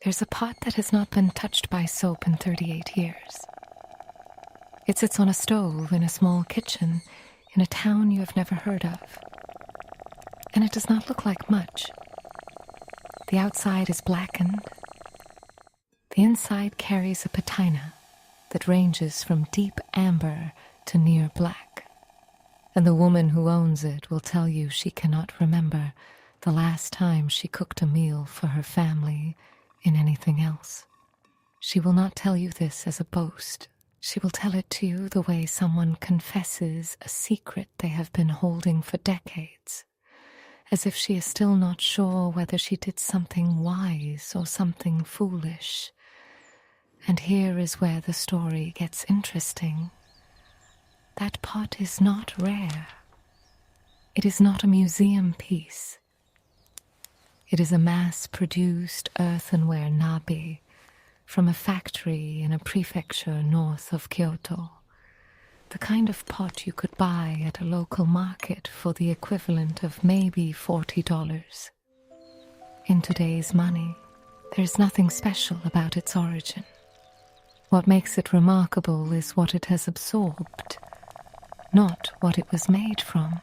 There's a pot that has not been touched by soap in 38 years. It sits on a stove in a small kitchen in a town you have never heard of. And it does not look like much. The outside is blackened. The inside carries a patina that ranges from deep amber to near black. And the woman who owns it will tell you she cannot remember the last time she cooked a meal for her family in anything else. She will not tell you this as a boast. She will tell it to you the way someone confesses a secret they have been holding for decades, as if she is still not sure whether she did something wise or something foolish. And here is where the story gets interesting. That pot is not rare. It is not a museum piece. It is a mass-produced earthenware nabe from a factory in a prefecture north of Kyoto. The kind of pot you could buy at a local market for the equivalent of maybe $40. In today's money, there's nothing special about its origin. What makes it remarkable is what it has absorbed, not what it was made from.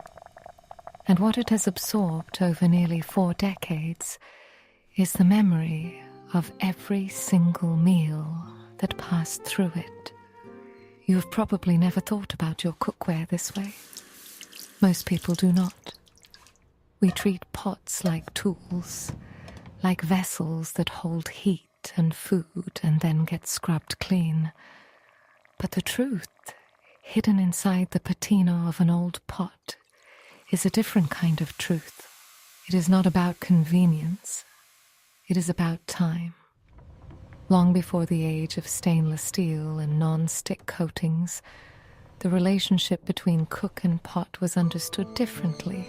And what it has absorbed over nearly 4 decades is the memory of every single meal that passed through it. You have probably never thought about your cookware this way. Most people do not. We treat pots like tools, like vessels that hold heat and food and then get scrubbed clean. But the truth, hidden inside the patina of an old pot, is a different kind of truth. It is not about convenience. It is about time. Long before the age of stainless steel and non-stick coatings, the relationship between cook and pot was understood differently.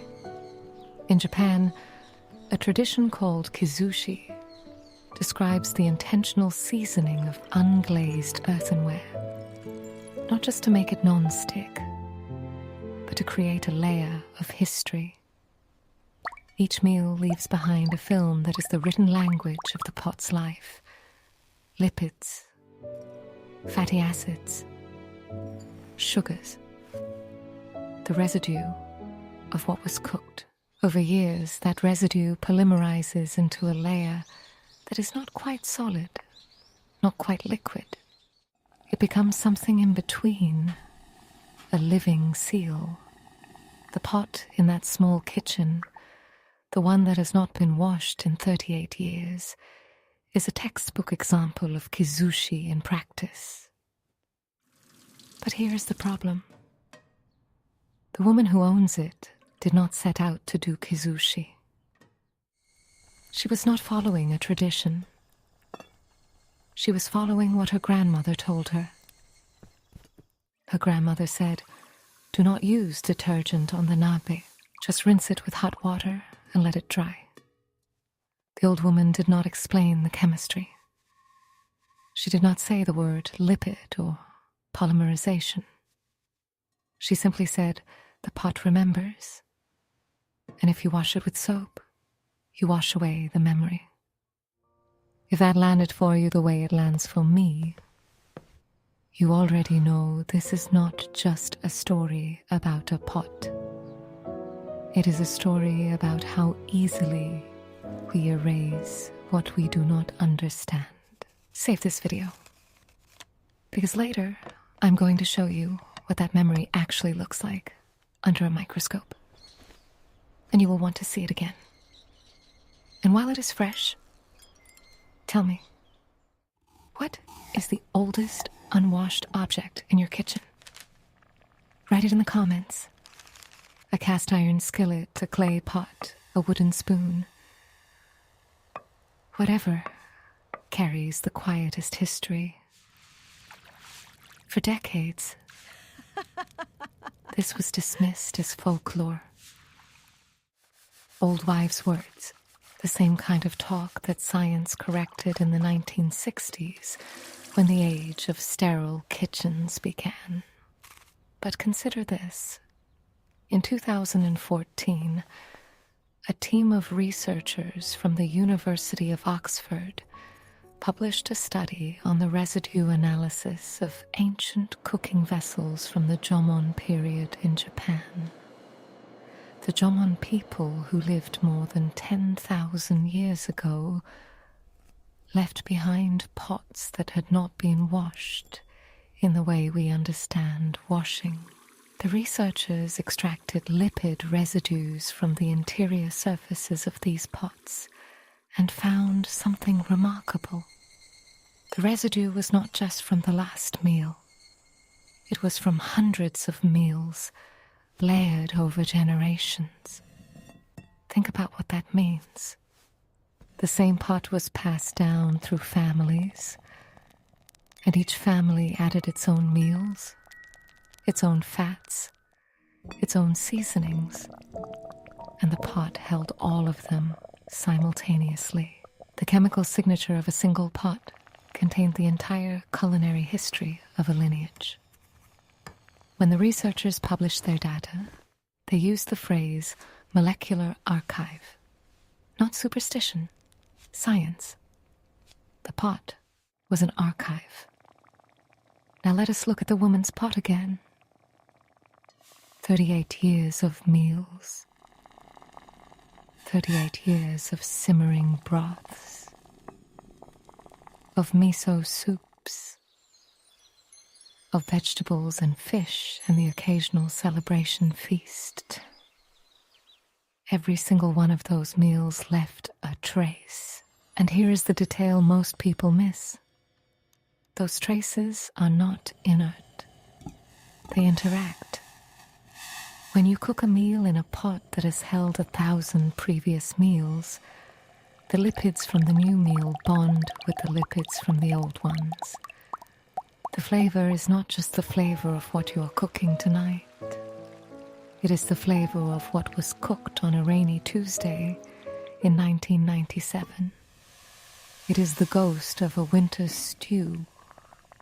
In Japan, a tradition called Kizushi describes the intentional seasoning of unglazed earthenware, not just to make it non-stick, but to create a layer of history. Each meal leaves behind a film that is the written language of the pot's life. Lipids, fatty acids, sugars, the residue of what was cooked. Over years, that residue polymerizes into a layer that is not quite solid, not quite liquid. It becomes something in between, a living seal. The pot in that small kitchen, the one that has not been washed in 38 years, is a textbook example of Kizushi in practice. But here is the problem. The woman who owns it did not set out to do Kizushi. She was not following a tradition. She was following what her grandmother told her. Her grandmother said, "Do not use detergent on the nabe. Just rinse it with hot water and let it dry." The old woman did not explain the chemistry. She did not say the word lipid or polymerization. She simply said, "The pot remembers, and if you wash it with soap, you wash away the memory." If that landed for you the way it lands for me, you already know this is not just a story about a pot. It is a story about how easily we erase what we do not understand. Save this video, because later I'm going to show you what that memory actually looks like under a microscope. And you will want to see it again. And while it is fresh, tell me, what is the oldest unwashed object in your kitchen? Write it in the comments. A cast iron skillet, a clay pot, a wooden spoon. Whatever carries the quietest history. For decades, this was dismissed as folklore. Old wives' words, the same kind of talk that science corrected in the 1960s when the age of sterile kitchens began. But consider this. In 2014, a team of researchers from the University of Oxford published a study on the residue analysis of ancient cooking vessels from the Jomon period in Japan. The Jomon people, who lived more than 10,000 years ago, left behind pots that had not been washed in the way we understand washing. The researchers extracted lipid residues from the interior surfaces of these pots and found something remarkable. The residue was not just from the last meal. It was from hundreds of meals, layered over generations. Think about what that means. The same pot was passed down through families, and each family added its own meals, its own fats, its own seasonings, and the pot held all of them simultaneously. The chemical signature of a single pot contained the entire culinary history of a lineage. When the researchers published their data, they used the phrase molecular archive. Not superstition, science. The pot was an archive. Now let us look at the woman's pot again. 38 years of meals. 38 years of simmering broths. Of miso soups. Of vegetables and fish and the occasional celebration feast. Every single one of those meals left a trace. And here is the detail most people miss. Those traces are not inert. They interact. When you cook a meal in a pot that has held 1,000 previous meals, the lipids from the new meal bond with the lipids from the old ones. The flavor is not just the flavor of what you are cooking tonight. It is the flavor of what was cooked on a rainy Tuesday in 1997. It is the ghost of a winter stew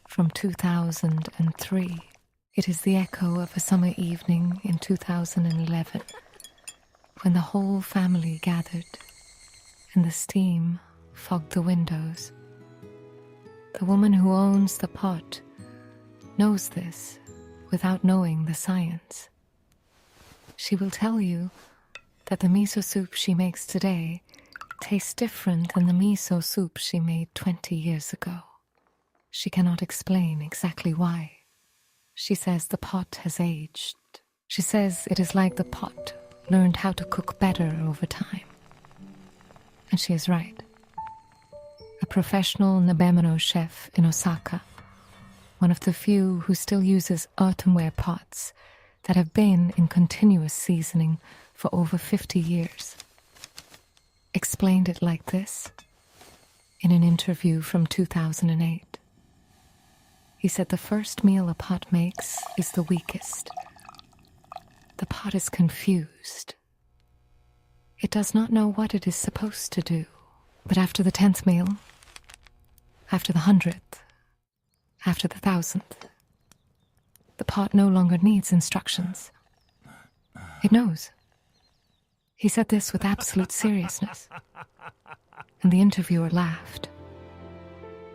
from 2003. It is the echo of a summer evening in 2011 when the whole family gathered and the steam fogged the windows. The woman who owns the pot knows this without knowing the science. She will tell you that the miso soup she makes today tastes different than the miso soup she made 20 years ago. She cannot explain exactly why. She says the pot has aged. She says it is like the pot learned how to cook better over time. And she is right. A professional nabe chef in Osaka, one of the few who still uses earthenware pots that have been in continuous seasoning for over 50 years, explained it like this in an interview from 2008. He said the first meal a pot makes is the weakest. The pot is confused. It does not know what it is supposed to do. But after the 10th meal, after the 100th, after the 1000th, the pot no longer needs instructions. It knows. He said this with absolute seriousness. And the interviewer laughed.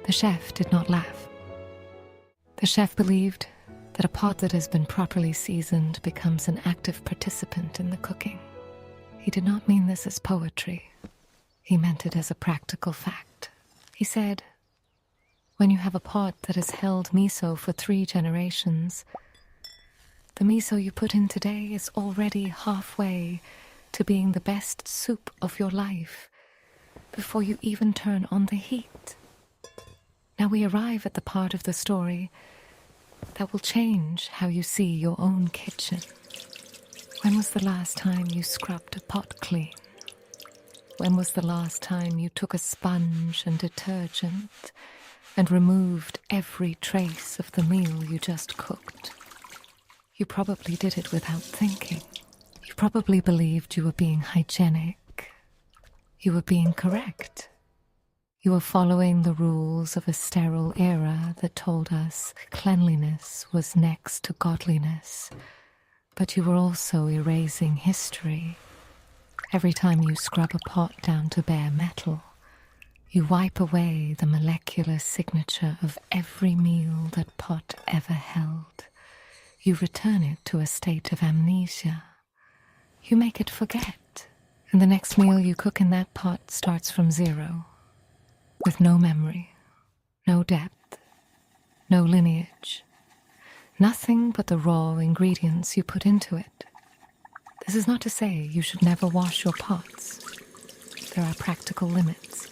The chef did not laugh. The chef believed that a pot that has been properly seasoned becomes an active participant in the cooking. He did not mean this as poetry. He meant it as a practical fact. He said, when you have a pot that has held miso for 3 generations, the miso you put in today is already halfway to being the best soup of your life before you even turn on the heat. Now we arrive at the part of the story that will change how you see your own kitchen. When was the last time you scrubbed a pot clean? When was the last time you took a sponge and detergent and removed every trace of the meal you just cooked? You probably did it without thinking. You probably believed you were being hygienic. You were being correct. You were following the rules of a sterile era that told us cleanliness was next to godliness. But you were also erasing history. Every time you scrub a pot down to bare metal, You wipe away the molecular signature of every meal that pot ever held. You return it to a state of amnesia. You make it forget, and the next meal you cook in that pot starts from zero, with no memory, no depth, no lineage, nothing but the raw ingredients you put into it. This is not to say you should never wash your pots. There are practical limits.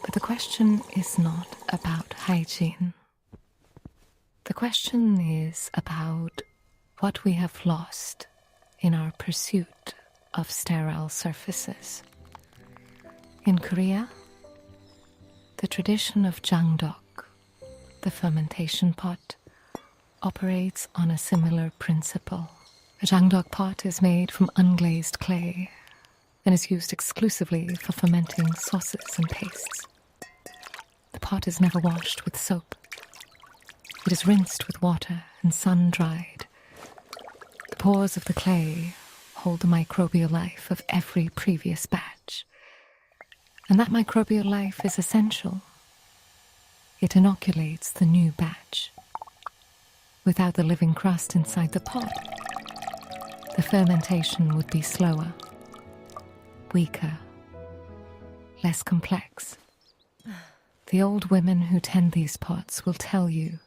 But the question is not about hygiene. The question is about what we have lost in our pursuit of sterile surfaces. In Korea, the tradition of jangdok, the fermentation pot, operates on a similar principle. A jangdok pot is made from unglazed clay and is used exclusively for fermenting sauces and pastes. The pot is never washed with soap. It is rinsed with water and sun-dried. The pores of the clay hold the microbial life of every previous batch. And that microbial life is essential. It inoculates the new batch. Without the living crust inside the pot, the fermentation would be slower, weaker, less complex. The old women who tend these pots will tell you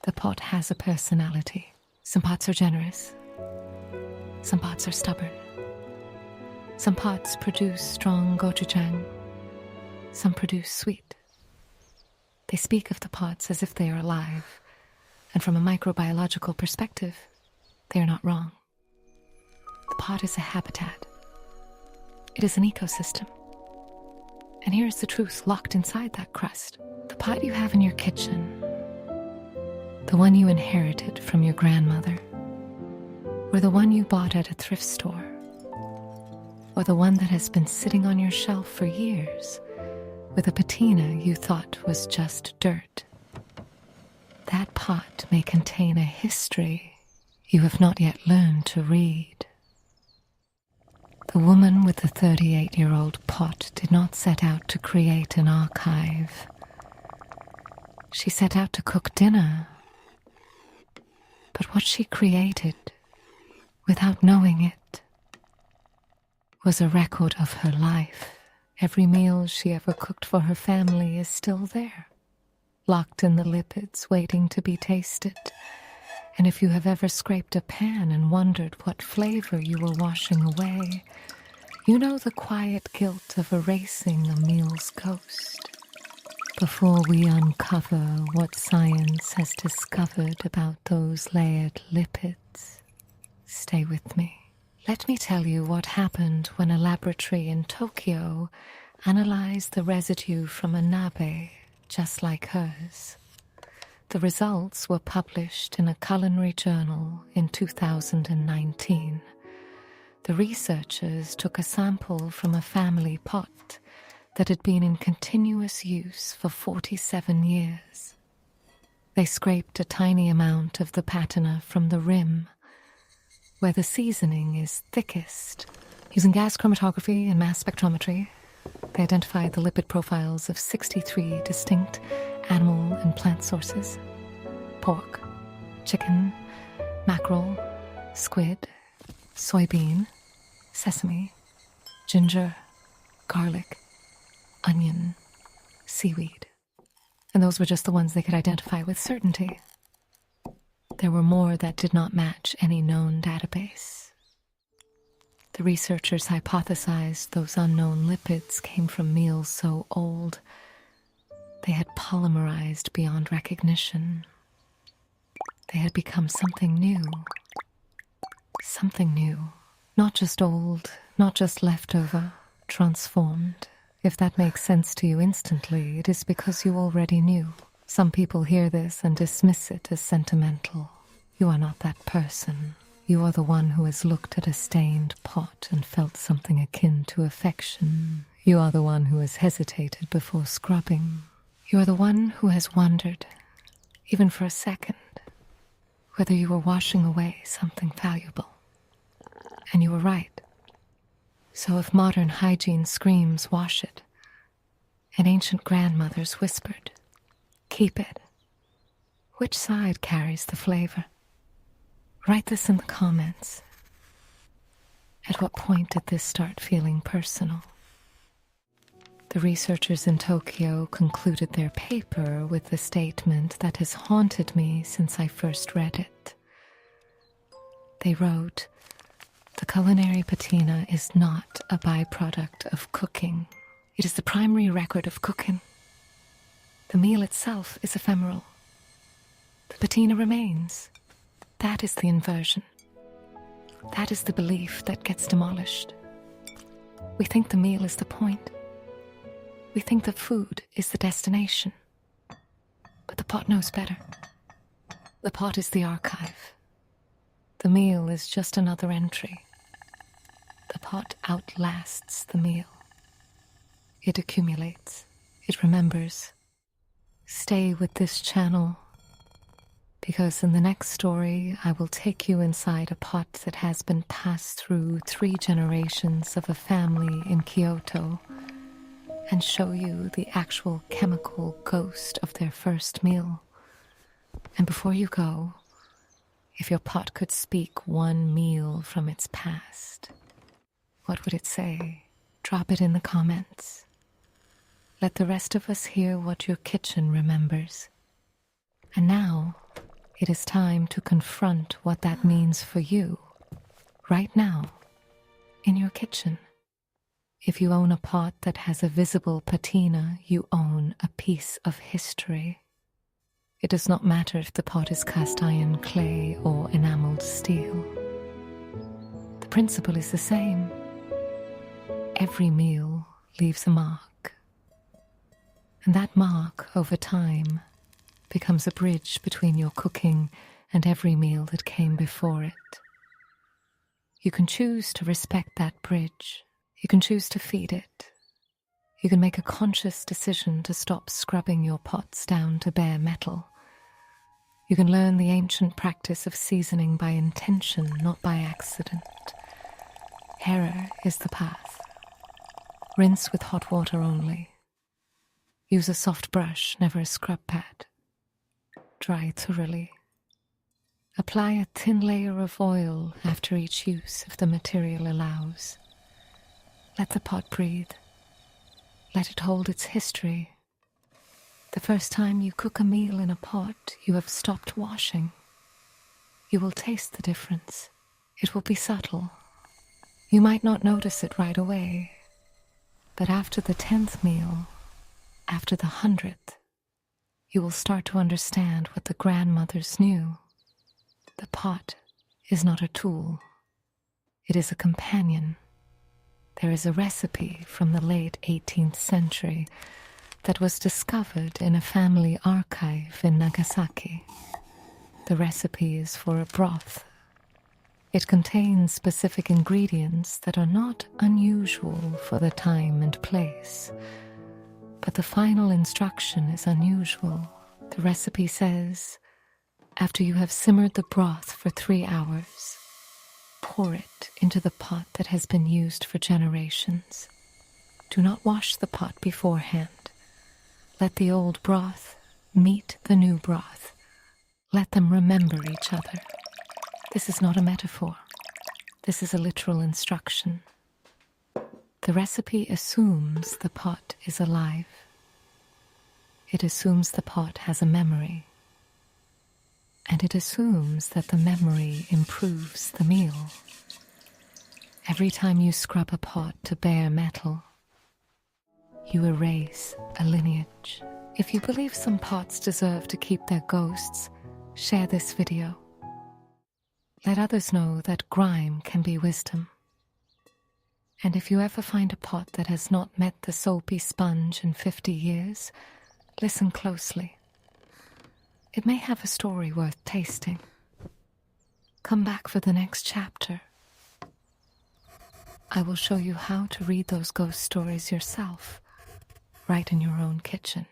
the pot has a personality. Some pots are generous. Some pots are stubborn. Some pots produce strong gochujang. Some produce sweet. They speak of the pots as if they are alive, and from a microbiological perspective, they are not wrong. The pot is a habitat. It is an ecosystem. And here's the truth locked inside that crust. The pot you have in your kitchen, the one you inherited from your grandmother, or the one you bought at a thrift store, or the one that has been sitting on your shelf for years with a patina you thought was just dirt. That pot may contain a history you have not yet learned to read. The woman with the 38-year-old pot did not set out to create an archive. She set out to cook dinner. But what she created, without knowing it, was a record of her life. Every meal she ever cooked for her family is still there, locked in the lipids, waiting to be tasted. And if you have ever scraped a pan and wondered what flavor you were washing away, you know the quiet guilt of erasing a meal's ghost. Before we uncover what science has discovered about those layered lipids, stay with me. Let me tell you what happened when a laboratory in Tokyo analyzed the residue from a nabe just like hers. The results were published in a culinary journal in 2019. The researchers took a sample from a family pot that had been in continuous use for 47 years. They scraped a tiny amount of the patina from the rim, where the seasoning is thickest. Using gas chromatography and mass spectrometry, they identified the lipid profiles of 63 distinct animal and plant sources: pork, chicken, mackerel, squid, soybean, sesame, ginger, garlic, onion, seaweed. And those were just the ones they could identify with certainty. There were more that did not match any known database. The researchers hypothesized those unknown lipids came from meals so old they had polymerized beyond recognition. They had become something new. Something new. Not just old, not just leftover, transformed. If that makes sense to you instantly, it is because you already knew. Some people hear this and dismiss it as sentimental. You are not that person. You are the one who has looked at a stained pot and felt something akin to affection. You are the one who has hesitated before scrubbing. You are the one who has wondered, even for a second, whether you were washing away something valuable. And you were right. So if modern hygiene screams wash it, and ancient grandmothers whispered, "Keep it." Which side carries the flavor? Write this in the comments. At what point did this start feeling personal? The researchers in Tokyo concluded their paper with the statement that has haunted me since I first read it. They wrote, "The culinary patina is not a byproduct of cooking. It is the primary record of cooking. The meal itself is ephemeral. The patina remains. That is the inversion. That is the belief that gets demolished. We think the meal is the point. We think the food is the destination. But the pot knows better. The pot is the archive. The meal is just another entry. The pot outlasts the meal. It accumulates. It remembers. Stay with this channel, because in the next story I will take you inside a pot that has been passed through 3 generations of a family in Kyoto and show you the actual chemical ghost of their first meal. And before you go, if your pot could speak one meal from its past, what would it say? Drop it in the comments. Let the rest of us hear what your kitchen remembers. And now, it is time to confront what that means for you, right now, in your kitchen. If you own a pot that has a visible patina, you own a piece of history. It does not matter if the pot is cast iron, clay, or enameled steel. The principle is the same. Every meal leaves a mark. And that mark, over time, becomes a bridge between your cooking and every meal that came before it. You can choose to respect that bridge. You can choose to feed it. You can make a conscious decision to stop scrubbing your pots down to bare metal. You can learn the ancient practice of seasoning by intention, not by accident. Error is the path. Rinse with hot water only. Use a soft brush, never a scrub pad. Dry thoroughly. Apply a thin layer of oil after each use if the material allows. Let the pot breathe. Let it hold its history. The first time you cook a meal in a pot, you have stopped washing. You will taste the difference. It will be subtle. You might not notice it right away, but after the 10th meal, after the 100th, you will start to understand what the grandmothers knew. The pot is not a tool. It is a companion. There is a recipe from the late 18th century that was discovered in a family archive in Nagasaki. The recipe is for a broth. It contains specific ingredients that are not unusual for the time and place. But the final instruction is unusual. The recipe says, after you have simmered the broth for 3 hours, pour it into the pot that has been used for generations. Do not wash the pot beforehand. Let the old broth meet the new broth. Let them remember each other. This is not a metaphor. This is a literal instruction. The recipe assumes the pot is alive. It assumes the pot has a memory. And it assumes that the memory improves the meal. Every time you scrub a pot to bare metal, you erase a lineage. If you believe some pots deserve to keep their ghosts, share this video. Let others know that grime can be wisdom. And if you ever find a pot that has not met the soapy sponge in 50 years, listen closely. It may have a story worth tasting. Come back for the next chapter. I will show you how to read those ghost stories yourself, right in your own kitchen.